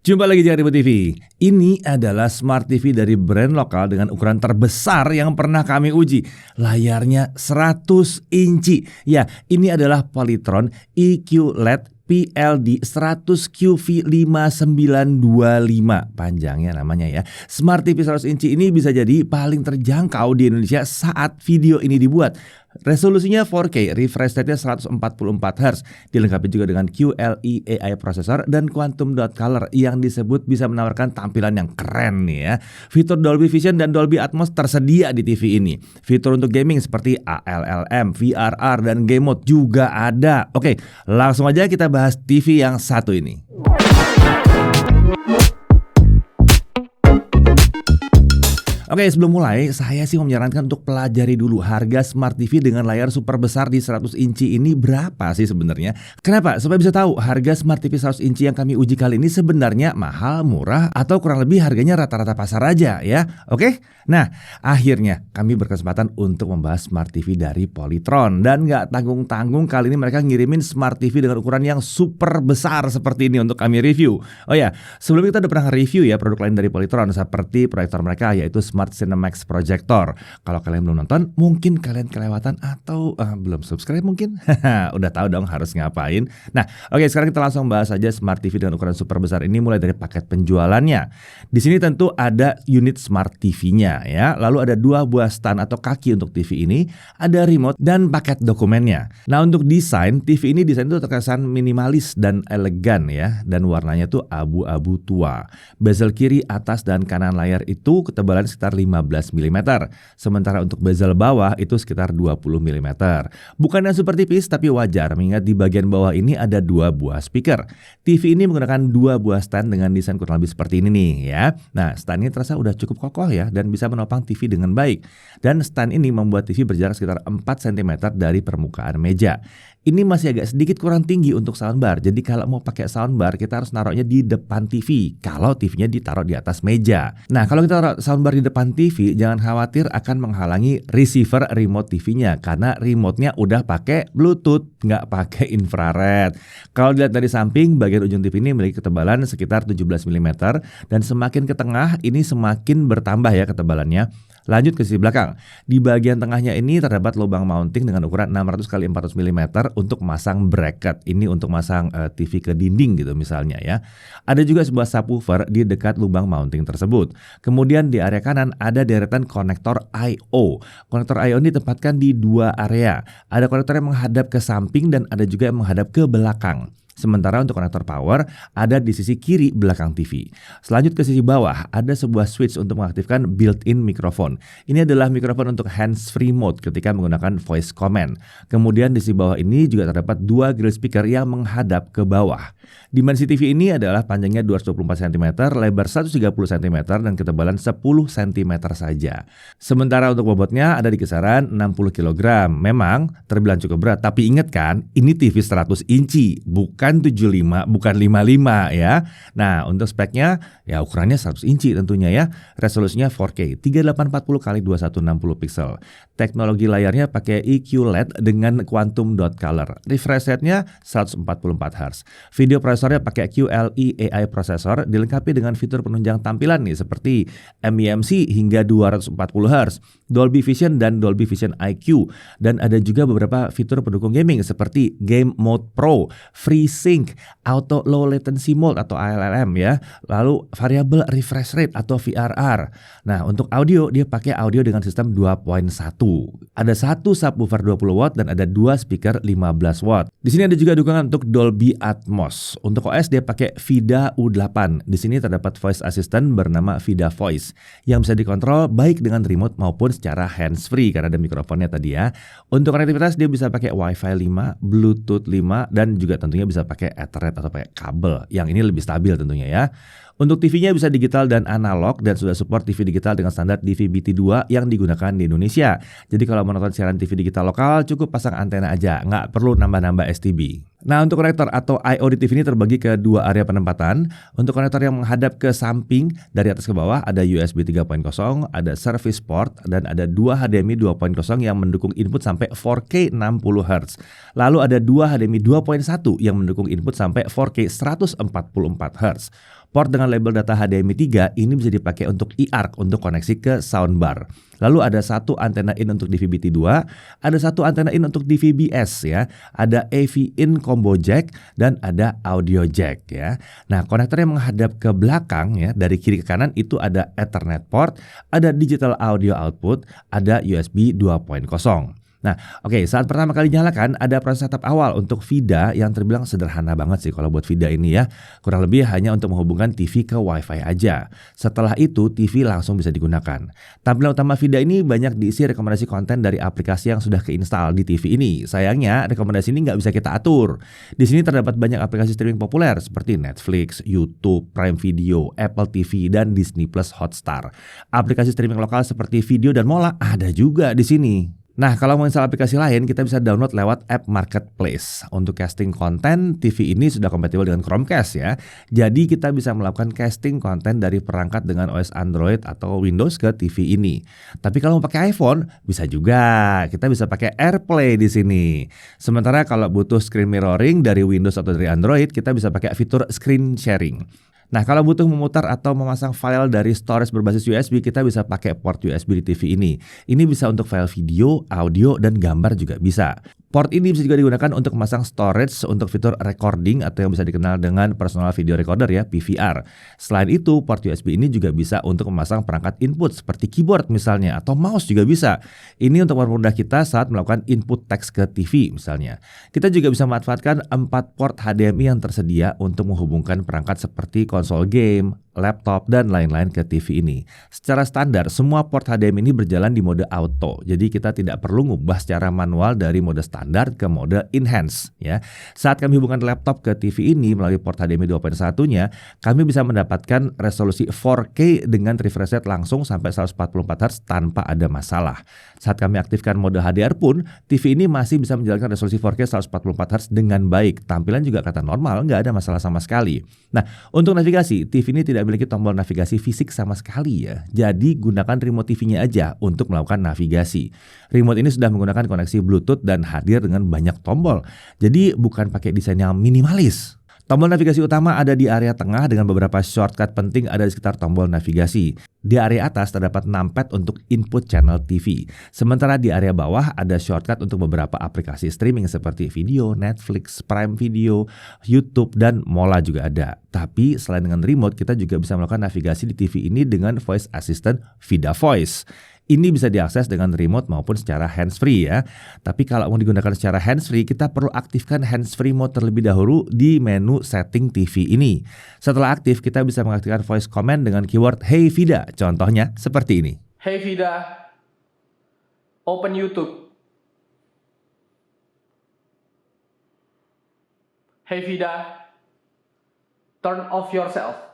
Jumpa lagi di Ribut TV. Ini adalah Smart TV dari brand lokal dengan ukuran terbesar yang pernah kami uji. Layarnya 100 inci. Ya, ini adalah Polytron EQ LED PLD 100 QV5925 panjangnya namanya ya. Smart TV 100 inci ini bisa jadi paling terjangkau di Indonesia saat video ini dibuat. Resolusinya 4K, refresh rate-nya 144 Hz, dilengkapi juga dengan QLE AI processor dan Quantum Dot Color yang disebut bisa menawarkan tampilan yang keren nih ya. Fitur Dolby Vision dan Dolby Atmos tersedia di TV ini. Fitur untuk gaming seperti ALLM, VRR, dan Game Mode juga ada. Oke, langsung aja kita bahas TV yang satu ini. Oke, sebelum mulai, saya sih menyarankan untuk pelajari dulu harga Smart TV dengan layar super besar di 100 inci ini berapa sih sebenarnya. Kenapa? Supaya bisa tahu harga Smart TV 100 inci yang kami uji kali ini sebenarnya mahal, murah, atau kurang lebih harganya rata-rata pasar aja ya. Oke? Nah, akhirnya kami berkesempatan untuk membahas Smart TV dari Polytron. Dan nggak tanggung-tanggung kali ini mereka ngirimin Smart TV dengan ukuran yang super besar seperti ini untuk kami review. Oh ya, sebelum kita udah pernah review ya produk lain dari Polytron seperti proyektor mereka yaitu Smart Cinemax Projector. Kalau kalian belum nonton, mungkin kalian kelewatan atau belum subscribe mungkin. Udah tahu dong harus ngapain. Nah, oke, sekarang kita langsung bahas aja Smart TV dengan ukuran super besar ini mulai dari paket penjualannya. Di sini tentu ada unit Smart TV-nya ya. Lalu ada 2 buah stand atau kaki untuk TV ini, ada remote dan paket dokumennya. Nah, untuk desain, TV ini desain itu terkesan minimalis dan elegan ya, dan warnanya tuh abu-abu tua. Bezel kiri, atas, dan kanan layar itu ketebalan sekitar 15 mm. Sementara untuk bezel bawah itu sekitar 20 mm. Bukan yang super tipis tapi wajar mengingat di bagian bawah ini ada 2 buah speaker. TV ini menggunakan 2 buah stand dengan desain kurang lebih seperti ini nih ya. Nah, stand ini terasa udah cukup kokoh ya dan bisa menopang TV dengan baik. Dan stand ini membuat TV berjarak sekitar 4 cm dari permukaan meja. Ini masih agak sedikit kurang tinggi untuk soundbar. Jadi kalau mau pakai soundbar kita harus naruhnya di depan TV. Kalau TV-nya ditaruh di atas meja. Nah, kalau kita taruh soundbar di depan TV, jangan khawatir akan menghalangi receiver remote TV-nya karena remote-nya udah pakai Bluetooth, nggak pakai infrared. Kalau dilihat dari samping, bagian ujung TV ini memiliki ketebalan sekitar 17 mm dan semakin ke tengah ini semakin bertambah ya ketebalannya. Lanjut ke sisi belakang. Di bagian tengahnya ini terdapat lubang mounting dengan ukuran 600 x 400 mm untuk masang bracket. Ini untuk masang TV ke dinding gitu misalnya ya. Ada juga sebuah subwoofer di dekat lubang mounting tersebut. Kemudian di area kanan ada deretan konektor I/O. Konektor I/O ini ditempatkan di 2 area. Ada konektor yang menghadap ke samping dan ada juga yang menghadap ke belakang. Sementara untuk konektor power ada di sisi kiri belakang TV. Selanjut ke sisi bawah ada sebuah switch untuk mengaktifkan built-in mikrofon. Ini adalah mikrofon untuk hands-free mode ketika menggunakan voice command. Kemudian di sisi bawah ini juga terdapat 2 grill speaker yang menghadap ke bawah. Dimensi TV ini adalah panjangnya 224 cm, lebar 130 cm dan ketebalan 10 cm saja. Sementara untuk bobotnya ada di kisaran 60 kg. Memang terbilang cukup berat, tapi ingat kan, ini TV 100 inci, bukan 75, bukan 55 ya. Nah, untuk speknya ya ukurannya 100 inci tentunya ya. Resolusinya 4K 3840 x 2160 pixel. Teknologi layarnya pakai EQ LED dengan Quantum Dot Color. Refresh rate-nya 144 Hz. Video prosesornya pakai QLE AI processor dilengkapi dengan fitur penunjang tampilan nih seperti MEMC hingga 240 Hz, Dolby Vision dan Dolby Vision IQ, dan ada juga beberapa fitur pendukung gaming seperti Game Mode Pro, FreeSync, Auto Low Latency Mode atau ALLM ya, lalu Variable Refresh Rate atau VRR. Nah, untuk audio dia pakai audio dengan sistem 2.1. Ada 1 subwoofer 20 watt dan ada 2 speaker 15 watt. Di sini ada juga dukungan untuk Dolby Atmos. Untuk OS dia pakai VIDA U8. Di sini terdapat voice assistant bernama VIDA Voice yang bisa dikontrol baik dengan remote maupun secara hands-free karena ada mikrofonnya tadi ya. Untuk konektivitas dia bisa pakai Wi-Fi 5, Bluetooth 5 dan juga tentunya bisa pakai Ethernet atau pakai kabel. Yang ini lebih stabil tentunya ya. Untuk TV-nya bisa digital dan analog dan sudah support TV digital dengan standar DVB-T2 yang digunakan di Indonesia. Jadi kalau menonton siaran TV digital lokal cukup pasang antena aja, nggak perlu nambah-nambah STB. Nah, untuk konektor atau I/O di TV ini terbagi ke 2 area penempatan. Untuk konektor yang menghadap ke samping dari atas ke bawah ada USB 3.0, ada service port, dan ada 2 HDMI 2.0 yang mendukung input sampai 4K 60 Hz. Lalu ada 2 HDMI 2.1 yang mendukung input sampai 4K 144 Hz. Port dengan label data HDMI 3 ini bisa dipakai untuk eARC untuk koneksi ke soundbar. Lalu ada satu antena in untuk DVB-T2, ada satu antena in untuk DVB-S ya, ada AV in combo jack dan ada audio jack ya. Nah, konektor yang menghadap ke belakang ya dari kiri ke kanan itu ada Ethernet port, ada digital audio output, ada USB 2.0. Nah, oke, saat pertama kali nyalakan ada proses setup awal untuk VIDA yang terbilang sederhana banget sih kalau buat VIDA ini ya. Kurang lebih hanya untuk menghubungkan TV ke WiFi aja. Setelah itu TV langsung bisa digunakan. Tampilan utama VIDA ini banyak diisi rekomendasi konten dari aplikasi yang sudah keinstal di TV ini. Sayangnya rekomendasi ini nggak bisa kita atur. Di sini terdapat banyak aplikasi streaming populer seperti Netflix, YouTube, Prime Video, Apple TV, dan Disney Plus Hotstar. Aplikasi streaming lokal seperti Video dan Mola ada juga di sini. Nah, kalau mau install aplikasi lain, kita bisa download lewat app Marketplace. Untuk casting konten, TV ini sudah kompatibel dengan Chromecast ya. Jadi kita bisa melakukan casting konten dari perangkat dengan OS Android atau Windows ke TV ini. Tapi kalau mau pakai iPhone, bisa juga. Kita bisa pakai AirPlay di sini. Sementara kalau butuh screen mirroring dari Windows atau dari Android, kita bisa pakai fitur screen sharing. Nah, kalau butuh memutar atau memasang file dari storage berbasis USB, kita bisa pakai port USB di TV ini. Ini bisa untuk file video, audio, dan gambar juga bisa. Port ini bisa juga digunakan untuk memasang storage untuk fitur recording atau yang bisa dikenal dengan personal video recorder ya, PVR. Selain itu, port USB ini juga bisa untuk memasang perangkat input seperti keyboard misalnya atau mouse juga bisa. Ini untuk mempermudah kita saat melakukan input teks ke TV misalnya. Kita juga bisa memanfaatkan 4 port HDMI yang tersedia untuk menghubungkan perangkat seperti konsol game, laptop, dan lain-lain ke TV ini. Secara standar, semua port HDMI ini berjalan di mode auto. Jadi kita tidak perlu ngubah secara manual dari mode standar ke mode enhance ya. Saat kami hubungkan laptop ke TV ini melalui port HDMI 2.1-nya, kami bisa mendapatkan resolusi 4K dengan refresh rate langsung sampai 144Hz tanpa ada masalah. Saat kami aktifkan mode HDR pun, TV ini masih bisa menjalankan resolusi 4K 144Hz dengan baik. Tampilan juga kelihatan normal, nggak ada masalah sama sekali. Nah, untuk navigasi, TV ini tidak memiliki tombol navigasi fisik sama sekali ya. Jadi gunakan remote TV-nya aja untuk melakukan navigasi. Remote ini sudah menggunakan koneksi Bluetooth dan hadir dengan banyak tombol. Jadi bukan pakai desain yang minimalis. Tombol navigasi utama ada di area tengah dengan beberapa shortcut penting ada di sekitar tombol navigasi. Di area atas terdapat numpad untuk input channel TV. Sementara di area bawah ada shortcut untuk beberapa aplikasi streaming seperti Video, Netflix, Prime Video, YouTube, dan Mola juga ada. Tapi selain dengan remote, kita juga bisa melakukan navigasi di TV ini dengan voice assistant VIDA Voice. Ini bisa diakses dengan remote maupun secara hands-free ya. Tapi kalau mau digunakan secara hands-free, kita perlu aktifkan hands-free mode terlebih dahulu di menu setting TV ini. Setelah aktif, kita bisa mengaktifkan voice command dengan keyword Hey VIDA. Contohnya seperti ini. Hey VIDA, open YouTube. Hey VIDA, turn off yourself.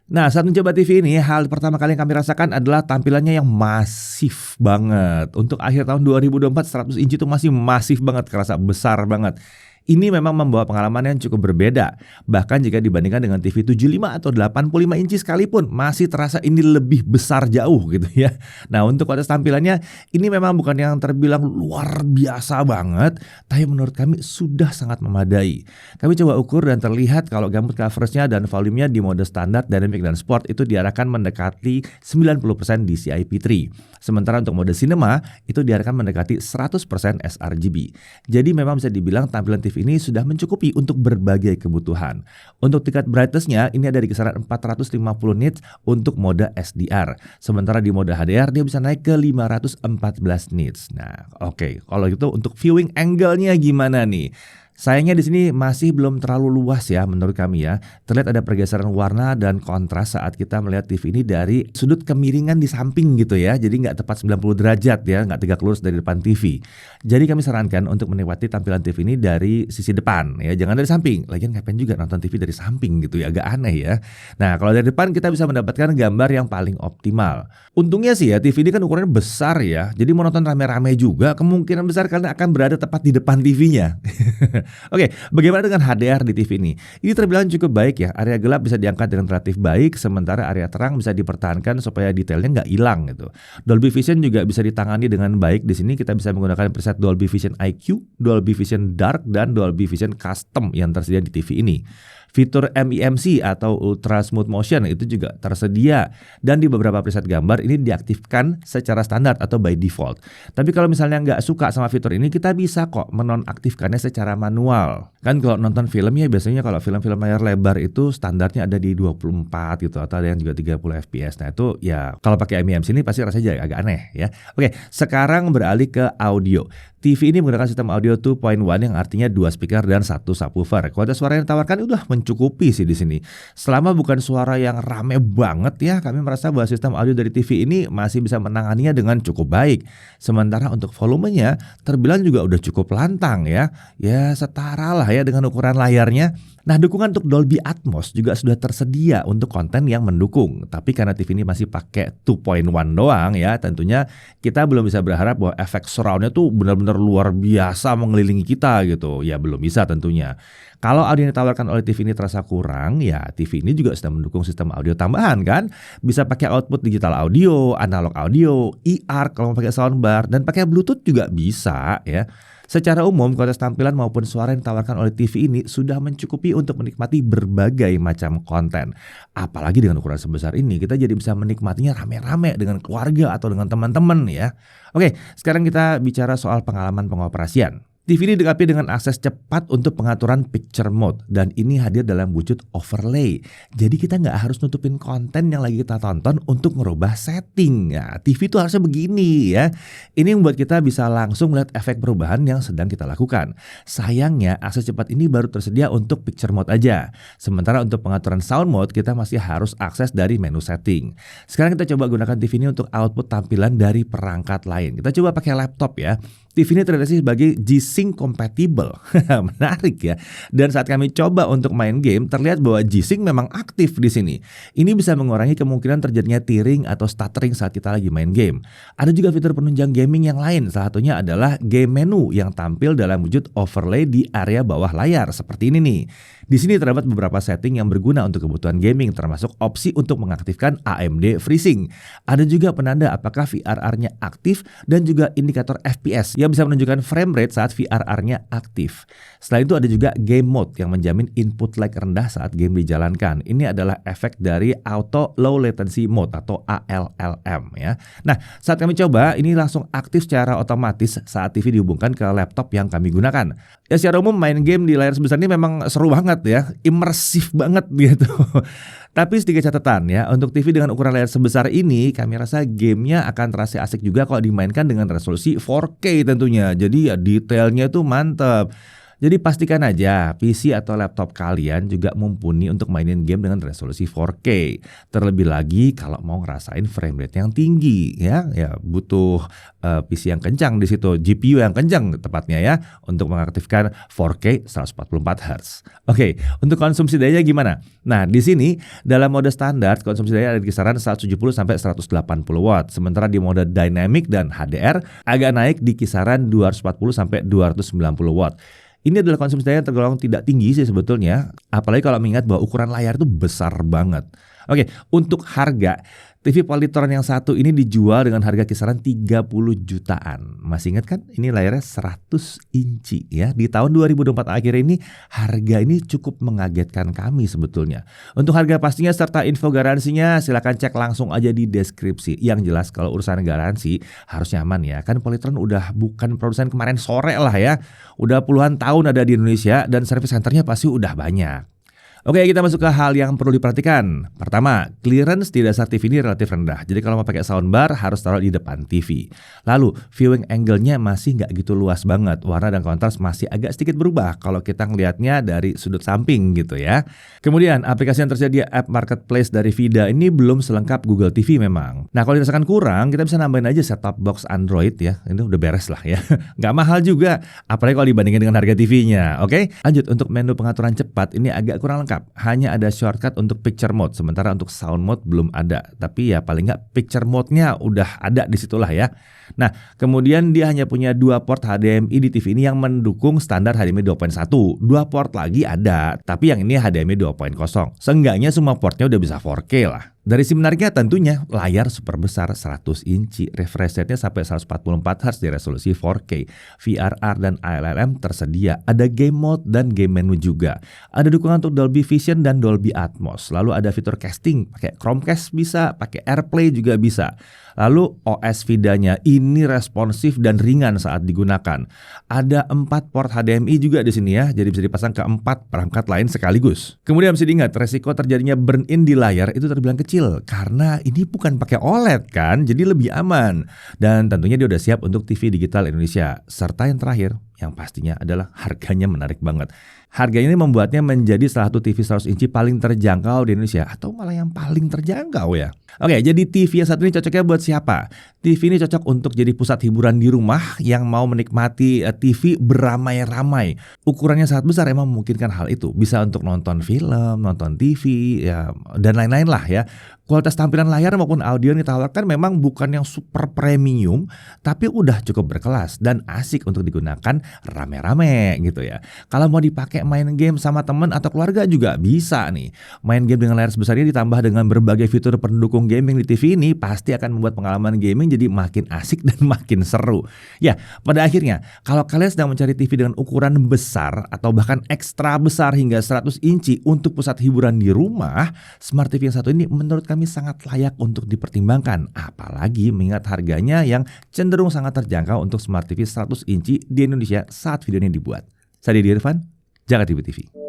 Nah, saat mencoba TV ini, hal pertama kali yang kami rasakan adalah tampilannya yang masif banget. Untuk akhir tahun 2024, 100 inci itu masih masif banget, kerasa besar banget. Ini memang membawa pengalaman yang cukup berbeda. Bahkan jika dibandingkan dengan TV 75 atau 85 inci sekalipun, masih terasa ini lebih besar jauh gitu ya. Nah, untuk kualitas tampilannya, ini memang bukan yang terbilang luar biasa banget, tapi menurut kami sudah sangat memadai. Kami coba ukur dan terlihat kalau gamut coveragenya dan volumenya di mode standar, dynamic, dan sport itu diarahkan mendekati 90% DCI-P3. Sementara untuk mode cinema, itu diarahkan mendekati 100% sRGB. Jadi memang bisa dibilang tampilan TV ini sudah mencukupi untuk berbagai kebutuhan. Untuk tingkat brightness-nya ini ada di kisaran 450 nits untuk mode SDR. Sementara di mode HDR dia bisa naik ke 514 nits. Nah, oke. Kalau gitu untuk viewing angle-nya gimana nih? Sayangnya di sini masih belum terlalu luas ya menurut kami ya. Terlihat ada pergeseran warna dan kontras saat kita melihat TV ini dari sudut kemiringan di samping gitu ya. Jadi nggak tepat 90 derajat ya, nggak tegak lurus dari depan TV. Jadi kami sarankan untuk menikmati tampilan TV ini dari sisi depan ya, jangan dari samping. Lagian ngapain juga nonton TV dari samping gitu ya, agak aneh ya. Nah, kalau dari depan kita bisa mendapatkan gambar yang paling optimal. Untungnya sih ya, TV ini kan ukurannya besar ya. Jadi mau nonton rame-rame juga kemungkinan besar karena akan berada tepat di depan TV-nya. Oke, bagaimana dengan HDR di TV ini? Ini terbilang cukup baik ya. Area gelap bisa diangkat dengan relatif baik, sementara area terang bisa dipertahankan supaya detailnya nggak hilang gitu. Dolby Vision juga bisa ditangani dengan baik. Di sini kita bisa menggunakan preset Dolby Vision IQ, Dolby Vision Dark, dan Dolby Vision Custom yang tersedia di TV ini. Fitur MEMC atau Ultra Smooth Motion itu juga tersedia, dan di beberapa preset gambar ini diaktifkan secara standar atau by default. Tapi kalau misalnya nggak suka sama fitur ini, kita bisa kok menonaktifkannya secara manual. Kan kalau nonton film ya biasanya kalau film-film layar lebar itu standarnya ada di 24 gitu, atau ada yang juga 30 fps. Nah itu ya kalau pakai MEMC ini pasti rasanya agak aneh ya. Oke, sekarang beralih ke audio. TV ini menggunakan sistem audio 2.1 yang artinya 2 speaker dan 1 subwoofer. Kualitas suara yang ditawarkan udah mencukupi sih di sini. Selama bukan suara yang rame banget ya, kami merasa bahwa sistem audio dari TV ini masih bisa menanganinya dengan cukup baik. Sementara untuk volumenya terbilang juga udah cukup lantang ya. Ya setara lah ya dengan ukuran layarnya. Nah, dukungan untuk Dolby Atmos juga sudah tersedia untuk konten yang mendukung. Tapi karena TV ini masih pakai 2.1 doang ya, tentunya kita belum bisa berharap bahwa efek surround-nya tuh benar-benar luar biasa mengelilingi kita gitu. Ya belum bisa tentunya. Kalau audio yang ditawarkan oleh TV ini terasa kurang, ya TV ini juga sudah mendukung sistem audio tambahan kan. Bisa pakai output digital audio, analog audio, e-arc kalau mau pakai soundbar, dan pakai Bluetooth juga bisa ya. Secara umum, kualitas tampilan maupun suara yang ditawarkan oleh TV ini sudah mencukupi untuk menikmati berbagai macam konten. Apalagi dengan ukuran sebesar ini, kita jadi bisa menikmatinya rame-rame dengan keluarga atau dengan teman-teman ya. Oke, sekarang kita bicara soal pengalaman pengoperasian. TV ini dilengkapi dengan akses cepat untuk pengaturan picture mode, dan ini hadir dalam wujud overlay. Jadi kita nggak harus nutupin konten yang lagi kita tonton untuk merubah setting. Nah, TV itu harusnya begini ya. Ini membuat kita bisa langsung melihat efek perubahan yang sedang kita lakukan. Sayangnya akses cepat ini baru tersedia untuk picture mode aja. Sementara untuk pengaturan sound mode kita masih harus akses dari menu setting. Sekarang kita coba gunakan TV ini untuk output tampilan dari perangkat lain. Kita coba pakai laptop ya. TV ini terdiri sebagai G-Sync compatible. Menarik ya. Dan saat kami coba untuk main game, terlihat bahwa G-Sync memang aktif di sini. Ini bisa mengurangi kemungkinan terjadinya tearing atau stuttering saat kita lagi main game. Ada juga fitur penunjang gaming yang lain. Salah satunya adalah game menu yang tampil dalam wujud overlay di area bawah layar seperti ini nih. Di sini terdapat beberapa setting yang berguna untuk kebutuhan gaming, termasuk opsi untuk mengaktifkan AMD FreeSync. Ada juga penanda apakah VRR-nya aktif dan juga indikator FPS yang bisa menunjukkan frame rate saat VRR-nya aktif. Selain itu ada juga game mode yang menjamin input lag rendah saat game dijalankan. Ini adalah efek dari auto low latency mode atau ALLM ya. Nah, saat kami coba ini langsung aktif secara otomatis saat TV dihubungkan ke laptop yang kami gunakan. Ya secara umum main game di layar sebesar ini memang seru banget ya, imersif banget gitu. Tapi sedikit catatan ya, untuk TV dengan ukuran layar sebesar ini kami rasa gamenya akan terasa asik juga kalau dimainkan dengan resolusi 4K tentunya. Jadi ya detailnya tuh mantep. Jadi pastikan aja PC atau laptop kalian juga mumpuni untuk mainin game dengan resolusi 4K. Terlebih lagi kalau mau ngerasain frame rate yang tinggi ya butuh PC yang kencang di situ, GPU yang kencang tepatnya ya untuk mengaktifkan 4K 144 Hz. Oke, untuk konsumsi daya gimana? Nah, di sini dalam mode standar konsumsi daya ada di kisaran 170 sampai 180 watt. Sementara di mode dynamic dan HDR agak naik di kisaran 240 sampai 290 watt. Ini adalah konsumsi daya yang tergolong tidak tinggi sih sebetulnya, apalagi kalau mengingat bahwa ukuran layar itu besar banget. Oke, untuk harga, TV Polytron yang satu ini dijual dengan harga kisaran 30 jutaan. Masih ingat kan? Ini layarnya 100 inci ya. Di tahun 2024 akhir ini harga ini cukup mengagetkan kami sebetulnya. Untuk harga pastinya serta info garansinya silakan cek langsung aja di deskripsi. Yang jelas kalau urusan garansi harus nyaman ya. Kan Polytron udah bukan produsen kemarin sore lah ya. Udah puluhan tahun ada di Indonesia dan service centernya pasti udah banyak. Oke, kita masuk ke hal yang perlu diperhatikan. Pertama, clearance di dasar TV ini relatif rendah. Jadi kalau mau pakai soundbar harus taruh di depan TV. Lalu, viewing angle-nya masih nggak gitu luas banget. Warna dan kontras masih agak sedikit berubah kalau kita ngelihatnya dari sudut samping gitu ya. Kemudian, aplikasi yang tersedia app marketplace dari VIDA ini belum selengkap Google TV memang. Nah, kalau dirasakan kurang, kita bisa nambahin aja set-top box Android ya. Ini udah beres lah ya. Nggak mahal juga, apalagi kalau dibandingin dengan harga TV-nya. Oke, lanjut untuk menu pengaturan cepat ini agak kurang lengkap lengkap, hanya ada shortcut untuk picture mode, sementara untuk sound mode belum ada. Tapi ya paling nggak picture mode-nya udah ada di situlah ya. Nah, kemudian dia hanya punya 2 port HDMI di TV ini yang mendukung standar HDMI 2.1. 2 port lagi ada, tapi yang ini HDMI 2.0. Seenggaknya semua portnya udah bisa 4K lah. Dari sisi menariknya tentunya layar super besar 100 inci, refresh rate-nya sampai 144 Hz di resolusi 4K, VRR dan ALLM tersedia, ada game mode dan game menu juga. Ada dukungan untuk Dolby Vision dan Dolby Atmos. Lalu ada fitur casting, pakai Chromecast bisa, pakai AirPlay juga bisa. Lalu OS VIDA-nya ini responsif dan ringan saat digunakan. Ada 4 port HDMI juga di sini ya, jadi bisa dipasang ke 4 perangkat lain sekaligus. Kemudian mesti diingat, resiko terjadinya burn-in di layar itu terbilang kecil karena ini bukan pakai OLED kan, jadi lebih aman. Dan tentunya dia udah siap untuk TV digital Indonesia. Serta yang terakhir, yang pastinya adalah harganya menarik banget. Harganya ini membuatnya menjadi salah satu TV 100 inci paling terjangkau di Indonesia, atau malah yang paling terjangkau ya. Oke, jadi TV yang satu ini cocoknya buat siapa? TV ini cocok untuk jadi pusat hiburan di rumah yang mau menikmati TV beramai-ramai. Ukurannya sangat besar, emang memungkinkan hal itu. Bisa untuk nonton film, nonton TV, ya, dan lain-lain lah ya. Kualitas tampilan layar maupun audio yang ditawarkan memang bukan yang super premium, tapi udah cukup berkelas dan asik untuk digunakan rame-rame gitu ya. Kalau mau dipakai main game sama teman atau keluarga juga bisa nih. Main game dengan layar sebesar ini ditambah dengan berbagai fitur pendukung gaming di TV ini pasti akan membuat pengalaman gaming jadi makin asik dan makin seru. Ya, pada akhirnya kalau kalian sedang mencari TV dengan ukuran besar atau bahkan ekstra besar hingga 100 inci untuk pusat hiburan di rumah, Smart TV yang satu ini menurut kami sangat layak untuk dipertimbangkan. Apalagi mengingat harganya yang cenderung sangat terjangkau untuk Smart TV 100 inci di Indonesia saat video ini dibuat. Saya Didi Irfan, Jakarta TV.